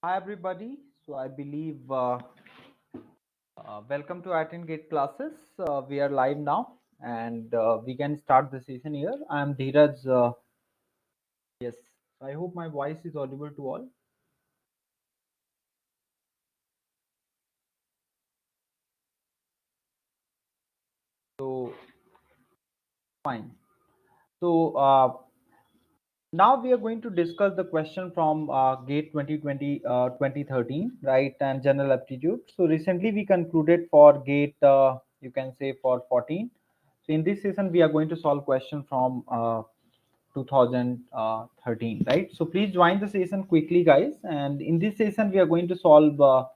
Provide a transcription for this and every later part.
Hi everybody. So I believe welcome to Attend Gate classes. We are live now and we can start the session here. I am Dheeraj. Yes, I hope my voice is audible to all. So fine. So now we are going to discuss the question from Gate 2020 2013, right, and General Aptitude. So recently we concluded for Gate you can say for 14. So in this session we are going to solve question from 2013, right? So please join the session quickly, guys. And in this session, we are going to solve,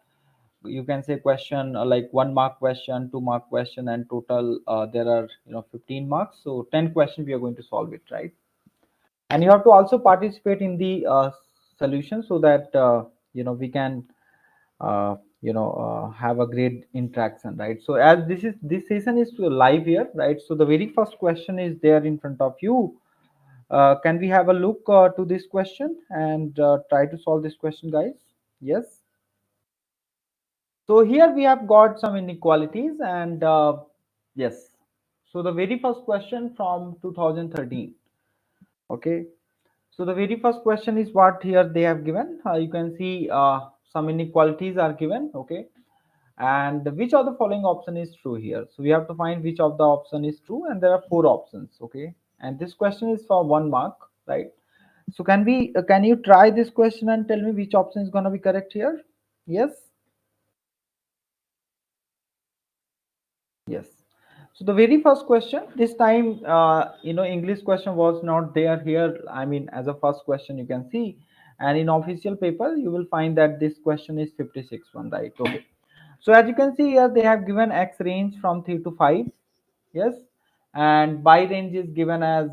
you can say, question like 1 mark question, 2 mark question, and total there are 15 marks. So 10 questions we are going to solve it, right? And you have to also participate in the solution so that we can have a great interaction, right? So as this session is live here, right? So the very first question is there in front of you. Can we have a look to this question and try to solve this question, guys? Yes. So here we have got some inequalities and yes. So the very first question from 2013. Okay. So the very first question is what here they have given. You can see some inequalities are given. Okay. And which of the following option is true here? So we have to find which of the option is true, and there are 4 options. Okay. And this question is for 1 mark, right? So can you try this question and tell me which option is going to be correct here? Yes. Yes. So the very first question this time, English question was not there here. I mean, as a first question you can see, and in official paper you will find that this question is 56 one, right? Okay. So as you can see here, they have given x range from 3 to 5. Yes. And by range is given as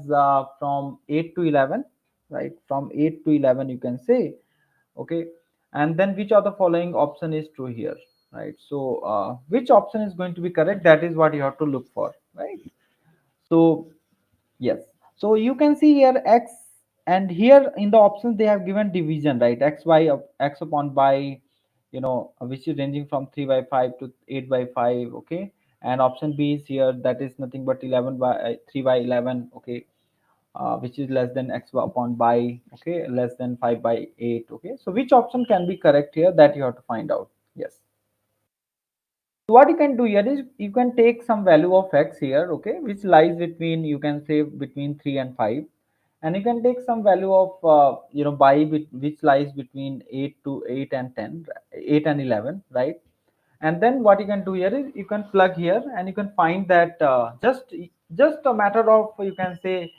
from 8 to 11, right? From 8 to 11 you can say. Okay. And then which of the following option is true here, right? So which option is going to be correct, that is what you have to look for, right? So yes, so you can see here x, and here in the options they have given division, right? X by x upon by, which is ranging from 3 by 5 to 8 by 5. Okay. And option B is here, that is nothing but 11 by 3 by 11. Okay. Which is less than x upon by, okay, less than 5 by 8. Okay, so which option can be correct here, that you have to find out. Yes. So what you can do here is you can take some value of x here, okay, which lies between, you can say, between 3 and 5, and you can take some value of by which lies between 8 to 8 and 10, 8 and 11, right? And then what you can do here is you can plug here and you can find that just a matter of, you can say,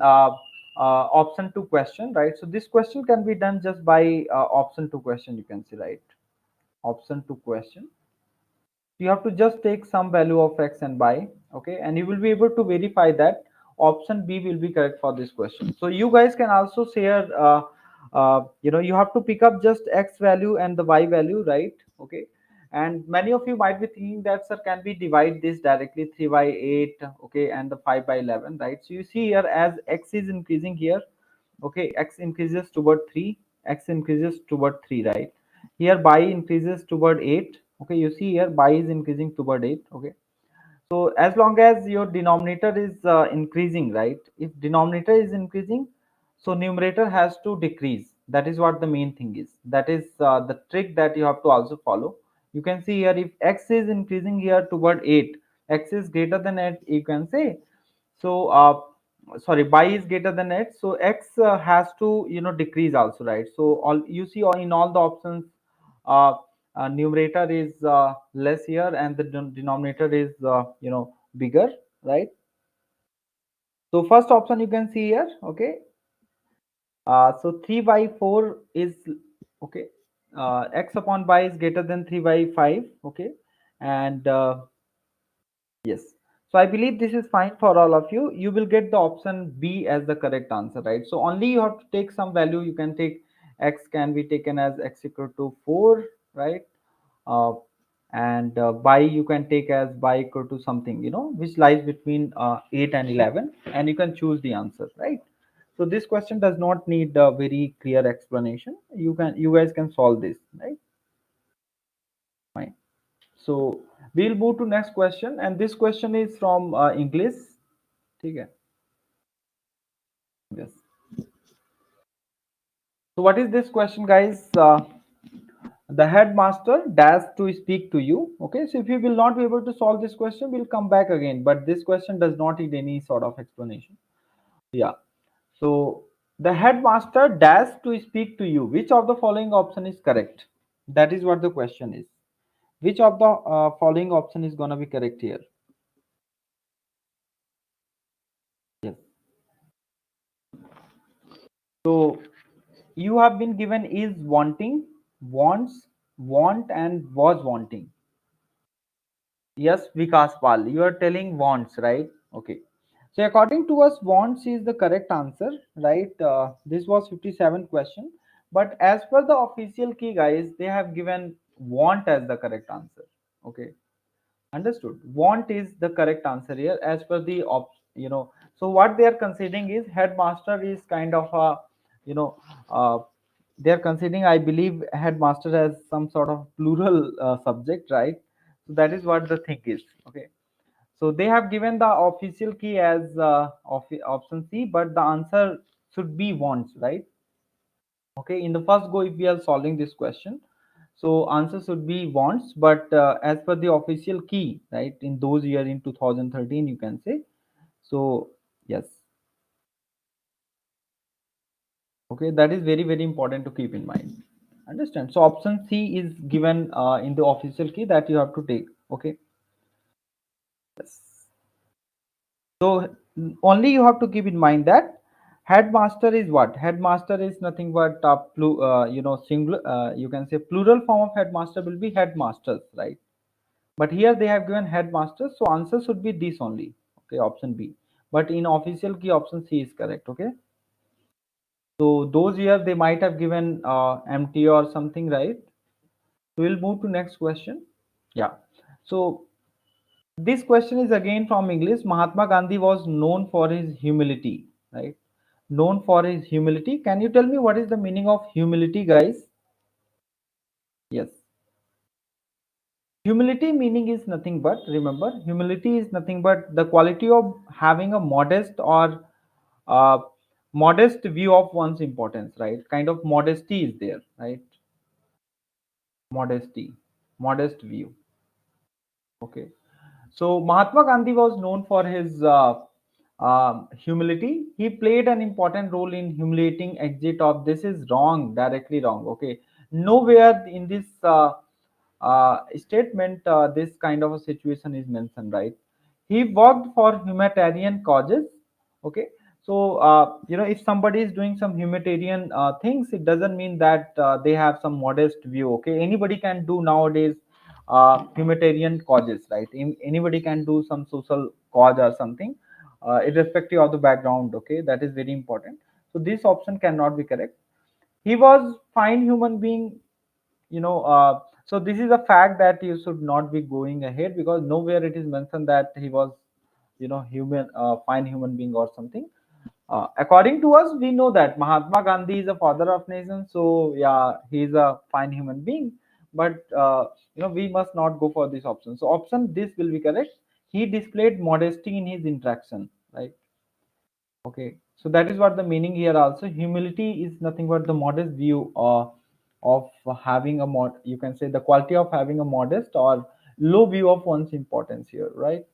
uh, option 2 question, right? So this question can be done just by option 2 question, you can see, right? Option 2 question, you have to just take some value of x and y. Okay, and you will be able to verify that option B will be correct for this question. So you guys can also share you have to pick up just x value and the y value, right? Okay. And many of you might be thinking that, sir, can we divide this directly, 3 by 8, okay, and the 5 by 11, right? So you see here, as x is increasing here, okay, x increases toward 3, x increases toward 3, right? Here by increases toward 8. Okay, you see here by is increasing toward 8. Okay, so as long as your denominator is increasing, right? If denominator is increasing, so numerator has to decrease. That is what the main thing is. That is the trick that you have to also follow. You can see here, if x is increasing here toward 8, x is greater than 8, you can say. So sorry, by is greater than 8, so x has to decrease also, right? So all you see, in all the options, uh, numerator is less here and the denominator is bigger, right? So first option you can see here. Okay. So 3 by 4 is, okay, x upon by is greater than 3 by 5. Okay. And yes. So I believe this is fine for all of you. You will get the option B as the correct answer, right? So only you have to take some value. You can take x can be taken as x equal to 4, right? Uh, and by you can take as by equal to something, which lies between 8 and 11, and you can choose the answer, right? So this question does not need a very clear explanation. You guys can solve this, right? Fine. So we'll move to next question, and this question is from English. Okay. Yes. So what is this question, guys? The headmaster dash to speak to you. Okay, so if you will not be able to solve this question, we'll come back again. But this question does not need any sort of explanation. Yeah. So the headmaster dash to speak to you. Which of the following option is correct? That is what the question is. Which of the following option is gonna be correct here? Yes. So you have been given is wanting, wants, want, and was wanting. Yes, Vikas Pal, you are telling wants, right? Okay. So according to us, wants is the correct answer, right? This was 57 question, but as per the official key, guys, they have given want as the correct answer. Okay, understood. Want is the correct answer here as per the So what they are considering is headmaster is kind of a, you know, uh, they are considering, I believe, headmaster as some sort of plural subject, right? So that is what the thing is. Okay. So they have given the official key as option C, but the answer should be wants, right? Okay. In the first go, if we are solving this question, so answer should be wants, but as per the official key, right? In those year in 2013, you can say. So yes. Okay, that is very very important to keep in mind. Understand? So option C is given in the official key that you have to take. Okay. Yes. So only you have to keep in mind that headmaster is what? Headmaster is nothing but singular. You can say plural form of headmaster will be headmasters, right? But here they have given headmasters, so answer should be this only. Okay, option B. But in official key, option C is correct. Okay. So those here they might have given empty or something, right? So we'll move to next question. Yeah. So this question is again from English. Mahatma Gandhi was known for his humility, right? Known for his humility. Can you tell me what is the meaning of humility, guys? Yes. Humility meaning is nothing but, remember, humility is nothing but the quality of having a modest or uh, modest view of one's importance, right? Kind of modesty is there, right? Modesty, modest view. Okay. So Mahatma Gandhi was known for his humility. He played an important role in humiliating exit of this is wrong, directly wrong. Okay, nowhere in this statement this kind of a situation is mentioned, right? He worked for humanitarian causes. Okay, so if somebody is doing some humanitarian things, it doesn't mean that they have some modest view. Okay, anybody can do nowadays humanitarian causes, right? Anybody can do some social cause or something, irrespective of the background. Okay, that is very important. So this option cannot be correct. He was fine human being, so this is a fact that you should not be going ahead because nowhere it is mentioned that he was, human, fine human being or something. According to us, we know that Mahatma Gandhi is a father of nation, so yeah, he is a fine human being. But we must not go for this option. So option this will be correct. He displayed modesty in his interaction, right? Okay, so that is what the meaning here. Also, humility is nothing but the modest view of having a You can say the quality of having a modest or low view of one's importance here, right?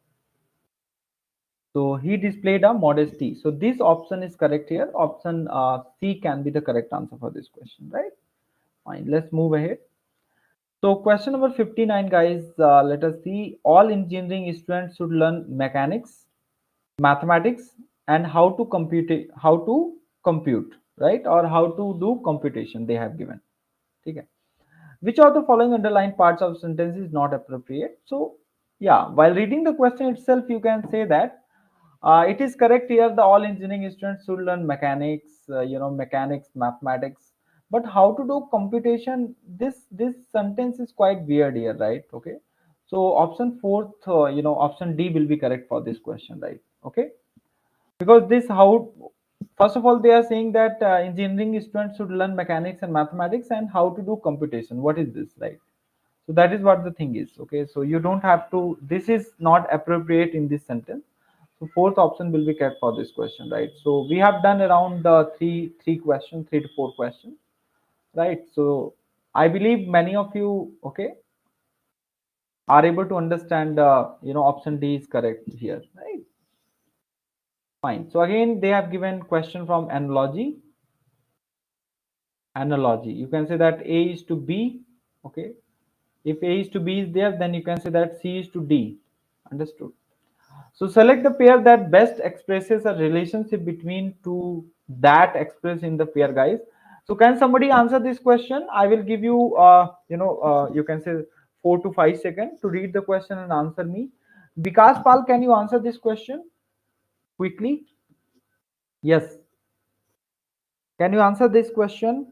So he displayed a modesty. So this option is correct here. Option C can be the correct answer for this question, right? Fine. Let's move ahead. So question number 59, guys. Let us see. All engineering students should learn mechanics, mathematics, and how to compute, right? Or how to do computation. They have given. Okay. Which of the following underlined parts of sentence is not appropriate? So yeah, while reading the question itself, you can say that it is correct here. The all engineering students should learn mechanics, mechanics, mathematics. But how to do computation? This sentence is quite weird here, right? Okay. So option fourth, option D will be correct for this question, right? Okay. Because this how First of all, they are saying that engineering students should learn mechanics and mathematics and how to do computation. What is this, right? So that is what the thing is. Okay, so you don't have to, this is not appropriate in this sentence. So fourth option will be kept for this question, right? So we have done around three questions, 3 to 4 questions, right? So I believe many of you, okay, are able to understand. Option D is correct here, right? Fine. So again, they have given question from analogy. Analogy. You can say that A is to B. Okay. If A is to B is there, then you can say that C is to D. Understood. So select the pair that best expresses a relationship between two that express in the pair, guys. So can somebody answer this question? I will give you, you can say 4 to 5 seconds to read the question and answer me. Vikas Pal, can you answer this question quickly? Yes. Can you answer this question?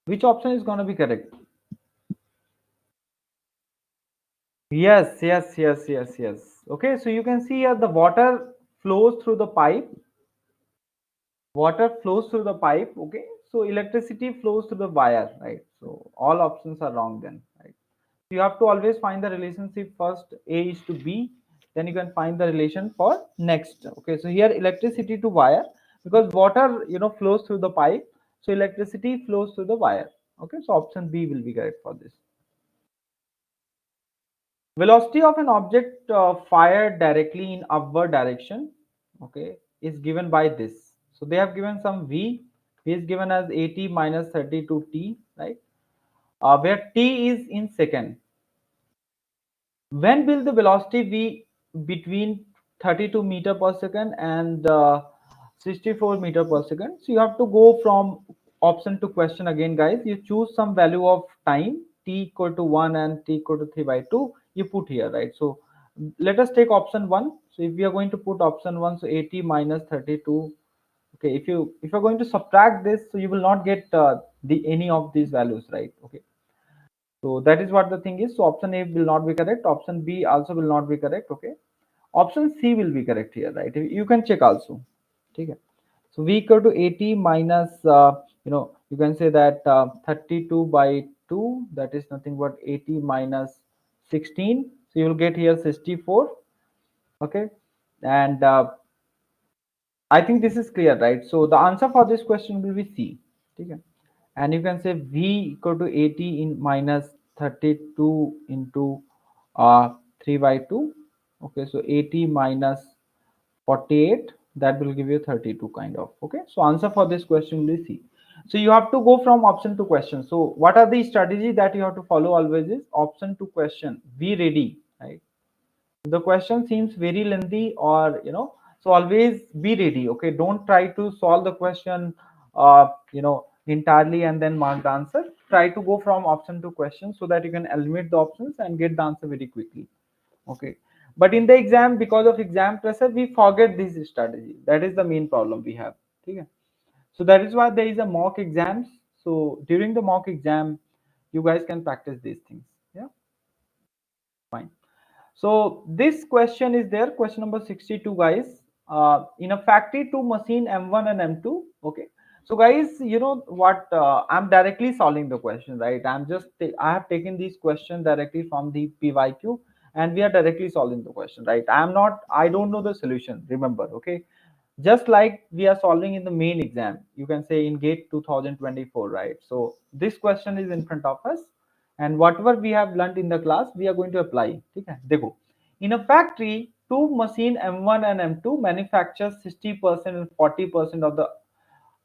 Which option is going to be correct? Yes, yes, yes, yes, yes. Okay, so you can see here the water flows through the pipe. Water flows through the pipe. Okay, so electricity flows through the wire, right? So all options are wrong then, right? You have to always find the relationship first. A is to B, then you can find the relation for next. Okay, so here electricity to wire, because water flows through the pipe, so electricity flows through the wire. Okay, so option B will be correct for this. Velocity of an object fired directly in upward direction, okay, is given by this. So they have given some v is given as 80 minus 32 t, right? Where t is in second. When will the velocity be between 32 meter per second and 64 meter per second? So you have to go from option to question again, guys. You choose some value of time, t equal to 1 and t equal to 3 by 2. You put here, right? So let us take option 1. So if we are going to put option 1, so 80 minus 32. Okay, if you're going to subtract this, so you will not get the any of these values, right? Okay, so that is what the thing is. So option A will not be correct. Option B also will not be correct. Okay. Option C will be correct here, right? You can check also. Okay. So V equal to 80 minus, you can say that 32 by 2, that is nothing but 80 minus 16. So you will get here 64. Okay. And I think this is clear, right? So the answer for this question will be C. Okay. And you can say V equal to 80 in minus 32 into 3 by 2. Okay, so 80 minus 48, that will give you 32 kind of. Okay, so answer for this question will be C. So you have to go from option to question. So what are the strategy that you have to follow always is option to question. Be ready, right? The question seems very lengthy, or so always be ready. Okay, don't try to solve the question entirely and then mark the answer. Try to go from option to question so that you can eliminate the options and get the answer very quickly. Okay, but in the exam, because of exam pressure, we forget this strategy. That is the main problem we have. Okay, so that is why there is a mock exams. So during the mock exam, you guys can practice these things. Yeah, fine. So this question is there, question number 62, guys. In a factory, two machine M1 and M2. Okay. So guys, you know what? I'm directly solving the question, right? I have taken these questions directly from the PYQ, and we are directly solving the question, right? I don't know the solution. Remember, okay? Just like we are solving in the main exam, you can say in gate 2024, right? So this question is in front of us, and whatever we have learned in the class we are going to apply. Okay, देखो, in a factory two machine M1 and M2 manufacture 60% and 40% of the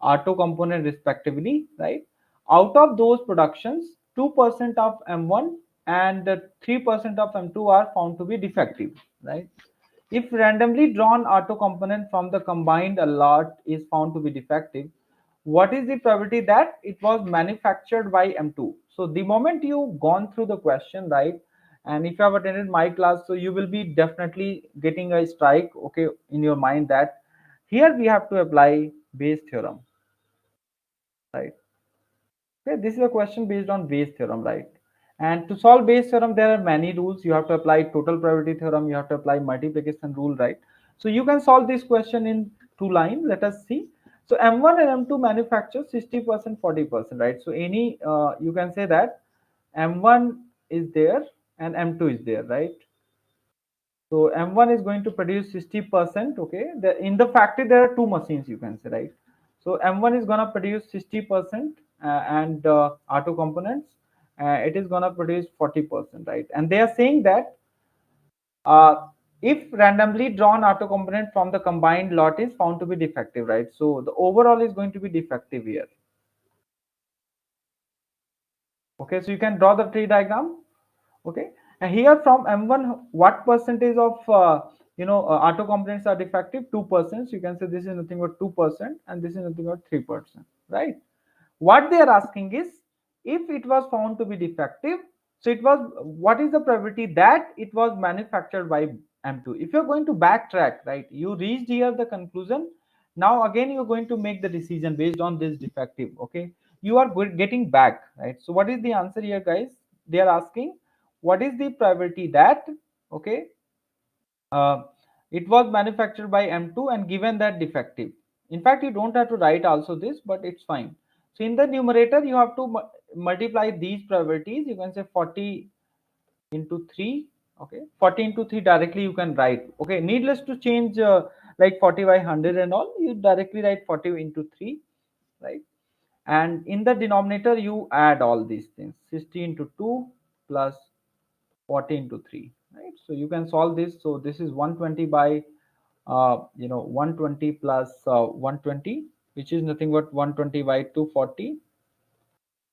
auto component respectively, right? Out of those productions, 2% of M1 and 3% of M2 are found to be defective, right? If randomly drawn auto component from the combined lot is found to be defective, what is the probability that it was manufactured by M2? So the moment you gone through the question, right, and if you have attended my class, so you will be definitely getting a strike, okay, in your mind that here we have to apply Bayes theorem, right? Okay, this is a question based on Bayes theorem, right? And to solve Bayes theorem, there are many rules. You have to apply total probability theorem, you have to apply multiplication rule, right? So you can solve this question in two lines. Let us see. So M1 and M2 manufacture 60%, 40%, right? So any you can say that M1 is there and M2 is there, right? So M1 is going to produce 60%. Okay, in the factory there are two machines, you can say, right? So M1 is gonna produce 60%, and auto components, it is gonna produce 40%, right? And they are saying that if randomly drawn auto component from the combined lot is found to be defective, right? So the overall is going to be defective here. Okay, so you can draw the tree diagram. Okay, and here from M1, what percentage of auto components are defective? 2%. So you can say this is nothing but 2%, and this is nothing but 3%, right? What they are asking is, if it was found to be defective, so it was, what is the probability that it was manufactured by M2? If you're going to backtrack, right, you reached here the conclusion, now again you're going to make the decision based on this defective. Okay, you are getting back, right? So what is the answer here, guys? They are asking, what is the probability that, okay, uh, it was manufactured by M2 and given that defective. In fact, you don't have to write also this, but it's fine. So in the numerator, you have to multiply these probabilities. You can say 40 into 3. Okay, 40 into 3 directly you can write. Okay, needless to change like 40 by 100 and all. You directly write 40 into 3, right? And in the denominator, you add all these things. 60 into 2 plus 40 into 3, right? So you can solve this. So this is 120 by 120 plus 120, which is nothing but 120 by 240,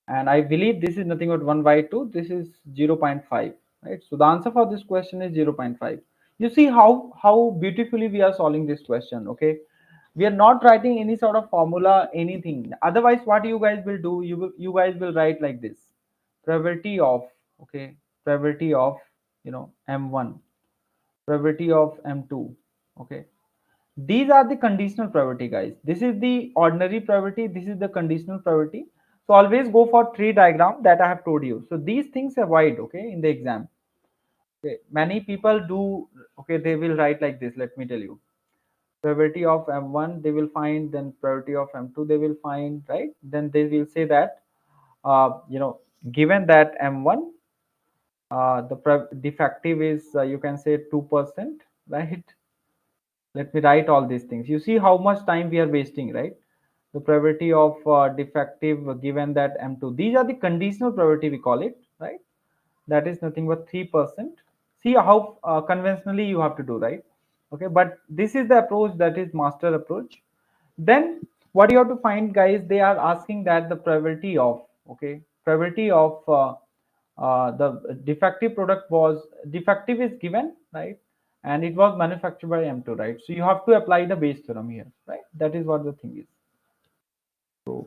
and I believe this is nothing but 1 by 2. This is 0.5, right? So the answer for this question is 0.5. You see how beautifully we are solving this question. Okay, we are not writing any sort of formula, anything. Otherwise, what you guys will do, you guys will write like this: probability of, okay, probability of M1, probability of M2. Okay, these are the conditional probability, guys. This is the ordinary probability, this is the conditional probability. So always go for tree diagram that I have told you. So these things avoid, okay, in the exam. Okay, many people do, okay, they will write like this. Let me tell you, probability of M1 they will find, then probability of M2 they will find, right? Then they will say that given that M1, the defective is you can say 2%, right? Let me write all these things. You see how much time we are wasting, right? The probability of defective given that M2. These are the conditional probability we call it, right? That is nothing but 3%. See how conventionally you have to do, right? Okay, but this is the approach that is master approach. Then what you have to find, guys, they are asking that the probability of, okay, probability of the defective product was, defective is given, right? And it was manufactured by M2, right? So you have to apply the Bayes theorem here, right? That is what the thing is. So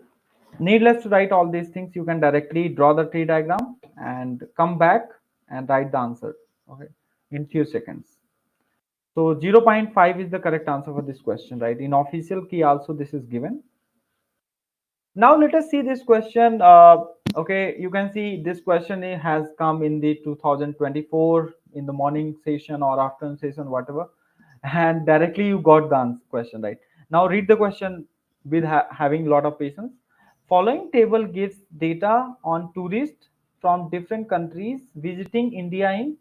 needless to write all these things, you can directly draw the tree diagram and come back and write the answer, okay, in few seconds. So 0.5 is the correct answer for this question, right? In official key also this is given. Now let us see this question. Okay, you can see this question has come in the 2024 in the morning session or afternoon session, whatever, and directly you got the answer question, right? Now read the question with having a lot of patience. Following table gives data on tourists from different countries visiting India in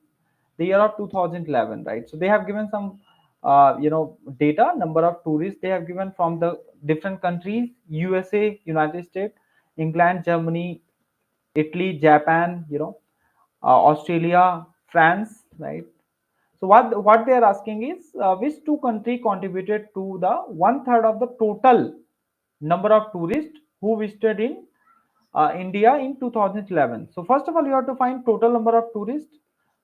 the year of 2011, right? So they have given some data, number of tourists they have given from the different countries: USA, United States, England, Germany, Italy, Japan, Australia, France, right? So what they are asking is which two country contributed to the one third of the total number of tourists who visited in India in 2011. So first of all, you have to find total number of tourists.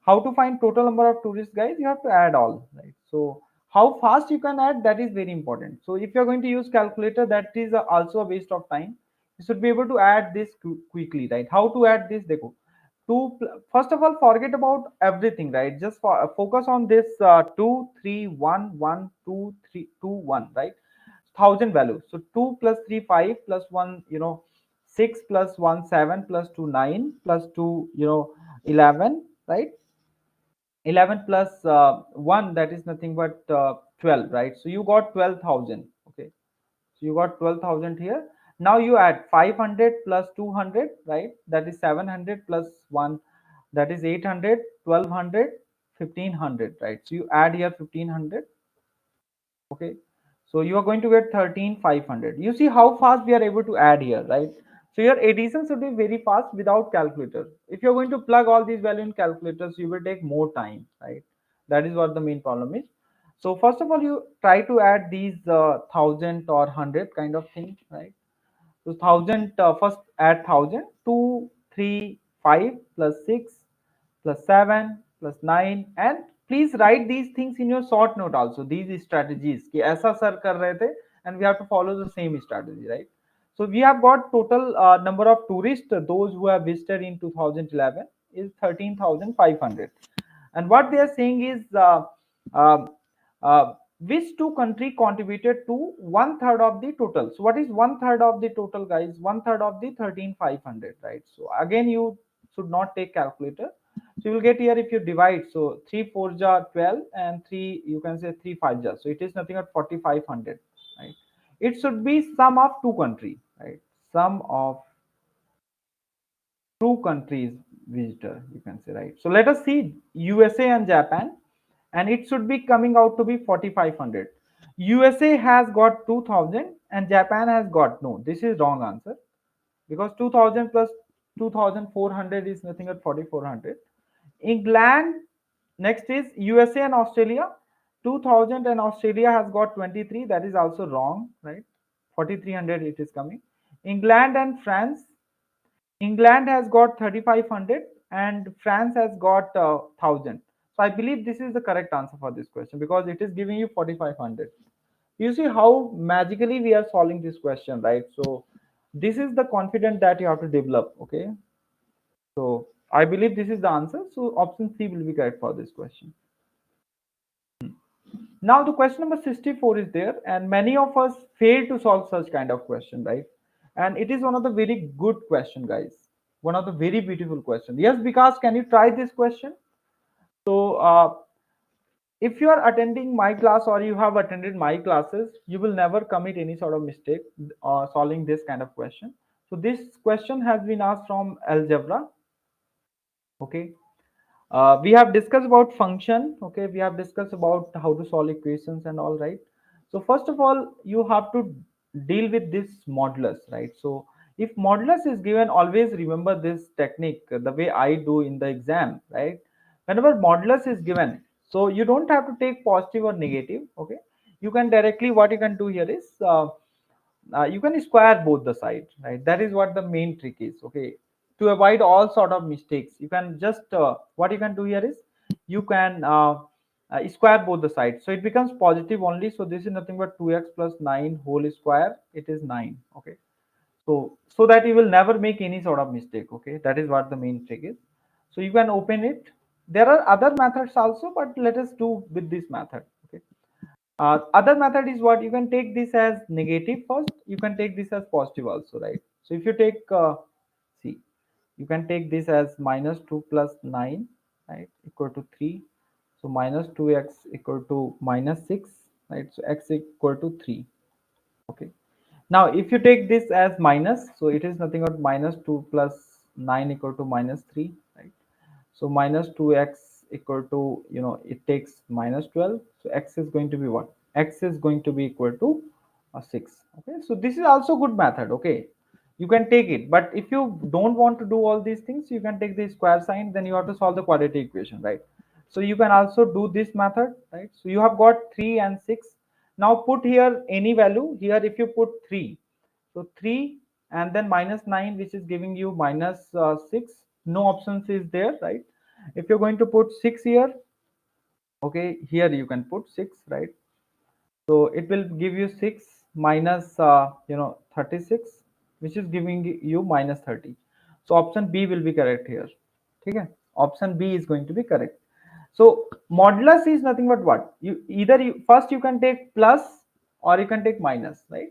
How to find total number of tourists, guys? You have to add all, right? So how fast you can add, that is very important. So if you're going to use calculator, that is also a waste of time. You should be able to add this quickly, right? How to add this? Dekho. First of all, forget about everything, right? Just focus on this 2 3 1 1 2 3 2 1, right? 1000 value. So 2 plus 3 5 plus 1 6 plus 1 7 plus 2 9 plus 2 11, right? 11 plus 1, that is nothing but 12, right? So you got 12,000. Okay, so you got 12,000 here. Now you add 500 plus 200, right? That is 700 plus 1, that is 800, 1200, 1500, right? So you add here 1500. Okay, so you are going to get 13,500. You see how fast we are able to add here, right? So your addition should be very fast without calculator. If you're going to plug all these value in calculators, you will take more time, right? That is what the main problem is. So first of all, you try to add these 1000 or 100 kind of thing, right? So 1000, first add 1000, 2, 3, 5 plus 6 plus 7 plus 9, and please write these things in your short note also, these strategies कि ऐसा sir कर रहे थे, and we have to follow the same strategy, right? So we have got total number of tourists, those who have visited in 2011 is 13,500, and what they are saying is uh, which two country contributed to one third of the total. So what is one third of the total, guys? One third of the 13,500, right? So again, you should not take calculator. So you will get here if you divide. So 3 4 jar 12 and 3, you can say 3 5 jar. So it is nothing but 4,500, right? It should be sum of two country, right? Sum of two countries visitor, you can say, right? So let us see USA and Japan, and it should be coming out to be 4,500. USA has got 2,000 and Japan has got, no, this is wrong answer, because 2,000 plus 2,400 is nothing but 4,400. England, next is USA and Australia. 2,000 and Australia has got 23, that is also wrong, right? 4,300 it is coming. England and France, England has got 3,500 and France has got 1,000. So I believe this is the correct answer for this question, because it is giving you 4,500. You see how magically we are solving this question, right? So this is the confidence that you have to develop. Okay, so I believe this is the answer. So option C will be correct for this question. Now the question number 64 is there, and many of us fail to solve such kind of question, right? And it is one of the very good question, guys. One of the very beautiful question. Yes, because can you try this question? So if you are attending my class or you have attended my classes, you will never commit any sort of mistake solving this kind of question. So this question has been asked from algebra. Okay, we have discussed about function. Okay, we have discussed about how to solve equations and all, right? So first of all, you have to deal with this modulus, right? So if modulus is given, always remember this technique the way I do in the exam, right? Whenever modulus is given, so you don't have to take positive or negative. Okay, you can directly, what you can do here is you can square both the sides, right? That is what the main trick is. Okay, to avoid all sort of mistakes, you can just what you can do here is you can square both the sides, so it becomes positive only. So this is nothing but 2x plus 9 whole square, it is 9. Okay, so that you will never make any sort of mistake. Okay, that is what the main trick is. So you can open it. There are other methods also, but let us do with this method. Okay, other method is what you can take this as negative first, you can take this as positive also, right? So if you take see, you can take this as minus 2 plus 9, right, equal to 3. So minus 2x equal to minus 6, right? So x equal to 3. Okay, now if you take this as minus, so it is nothing but minus 2 plus 9 equal to minus 3, right? So minus 2x equal to, it takes minus 12. So x is going to be what? X is going to be equal to 6. Okay, so this is also good method. Okay, you can take it, but if you don't want to do all these things, you can take the square sign, then you have to solve the quadratic equation, right? So you can also do this method, right? So you have got 3 and 6. Now put here any value here. If you put 3, so 3 and then minus 9, which is giving you minus 6, no options is there, right? If you're going to put 6 here, okay, here you can put 6, right? So it will give you 6 minus 36, which is giving you minus 30. So option B will be correct here. Okay, option B is going to be correct. So modulus is nothing but what? You first you can take plus or you can take minus, right?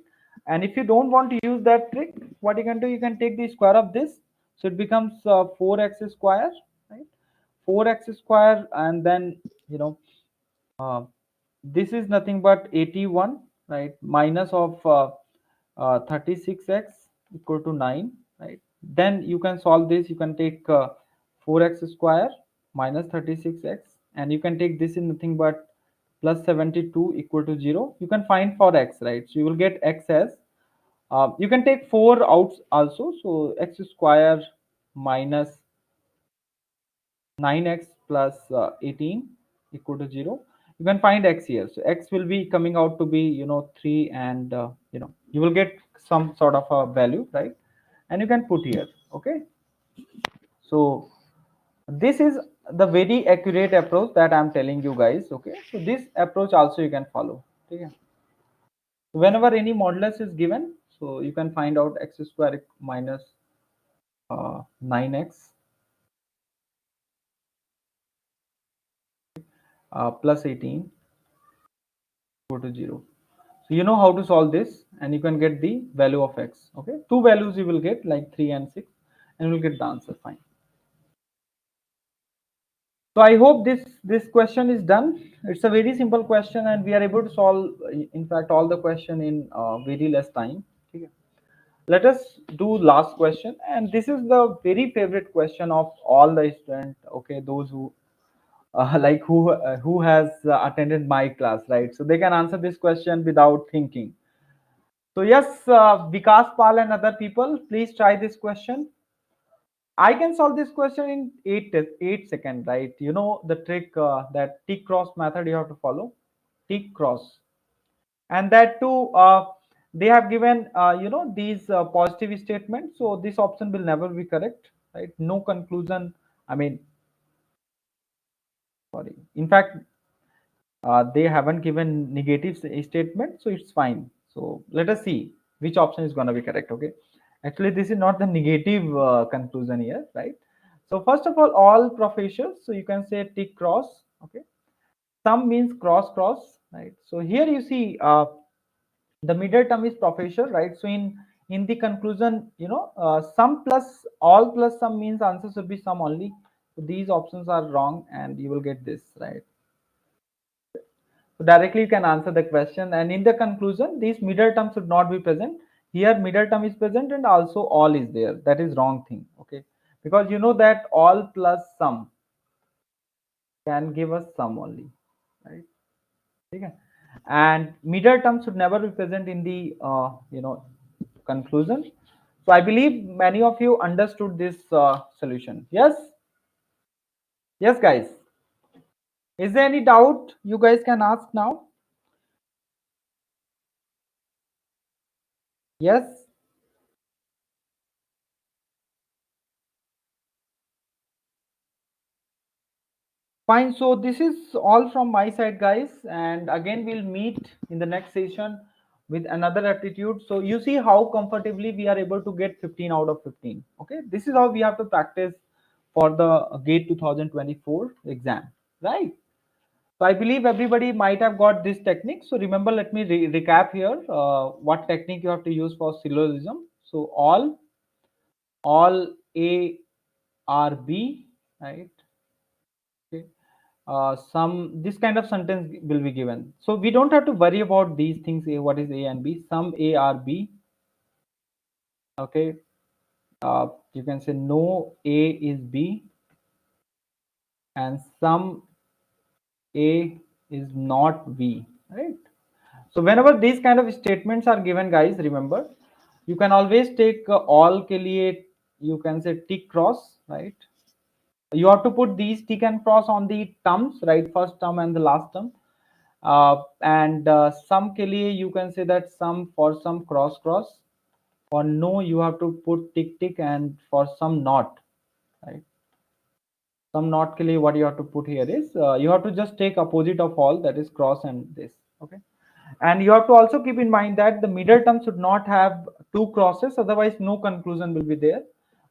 And if you don't want to use that trick, what you can do, you can take the square of this. So it becomes 4x square, right? 4x square, and then you know uh, this is nothing but 81, right, minus of 36x equal to 9, right. Then you can solve this. You can take 4x square minus 36x, and you can take this in nothing but plus 72 equal to 0. You can find for x, right. So you will get x as you can take 4 out also, so x square minus 9x plus 18 equal to 0. You can find x here, so x will be coming out to be 3, and you will get some sort of a value, right, and you can put here. Okay, so this is the very accurate approach that I'm telling you guys. Okay, so this approach also you can follow. Okay, whenever any modulus is given, so you can find out x square minus 9x plus 18 equal to 0. So you know how to solve this, and you can get the value of x. Okay, two values you will get, like 3 and 6, and you will get the answer. Fine. So I hope this question is done. It's a very simple question, and we are able to solve, in fact, all the question in very less time. Okay. Let us do last question, and this is the very favorite question of all the students. Okay, those who like who has attended my class, right? So they can answer this question without thinking. So yes, Vikas Pal and other people, please try this question. I can solve this question in 8 seconds, right? You know the trick, that tick cross method you have to follow, tick cross, and that too. They have given these positive statements, so this option will never be correct, right? No conclusion. I mean, sorry. In fact, they haven't given negative statement, so it's fine. So let us see which option is going to be correct. Okay, actually this is not the negative conclusion here, right? So first of all professors, so you can say tick cross. Okay, sum means cross cross, right? So here you see the middle term is professor, right? So in the conclusion, sum plus all plus sum means answer should be sum only. So these options are wrong, and you will get this, right? So directly you can answer the question, and in the conclusion, these middle terms should not be present. Here middle term is present, and also all is there. That is wrong thing. Okay, because you know that all plus sum can give us sum only, right? Okay, and middle term should never be present in the conclusion. So I believe many of you understood this solution. Yes, yes, guys. Is there any doubt you guys can ask now? Yes. Fine. So this is all from my side, guys. And again, we'll meet in the next session with another aptitude. So you see how comfortably we are able to get 15 out of 15. Okay. This is how we have to practice for the GATE 2024 exam, right? So I believe everybody might have got this technique. So remember, let me recap here what technique you have to use for syllogism. So all A are B, right? Okay. Some this kind of sentence will be given, so we don't have to worry about these things. What is A and B? Some A are B. Okay, you can say no A is B, and some A is not B, right? So whenever these kind of statements are given, guys, remember you can always take all ke liye you can say tick cross, right? You have to put these tick and cross on the terms, right? First term and the last term. And some ke liye you can say that some, for some cross cross, for no you have to put tick tick, and for some not, right? Some not ke liye what you have to put here is you have to just take opposite of all, that is cross and this. Okay, and you have to also keep in mind that the middle term should not have two crosses, otherwise no conclusion will be there.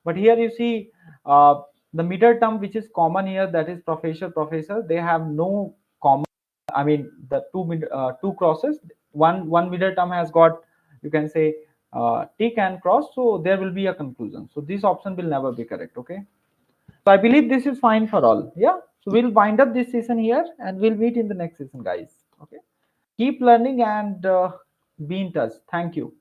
But here you see the middle term which is common here, that is professor, they have no common. I mean the two crosses, one middle term has got, you can say, tick and cross, so there will be a conclusion. So this option will never be correct. Okay, So I believe this is fine for all. Yeah. So we'll wind up this session here and we'll meet in the next session, guys. Okay. Keep learning and be in touch. Thank you.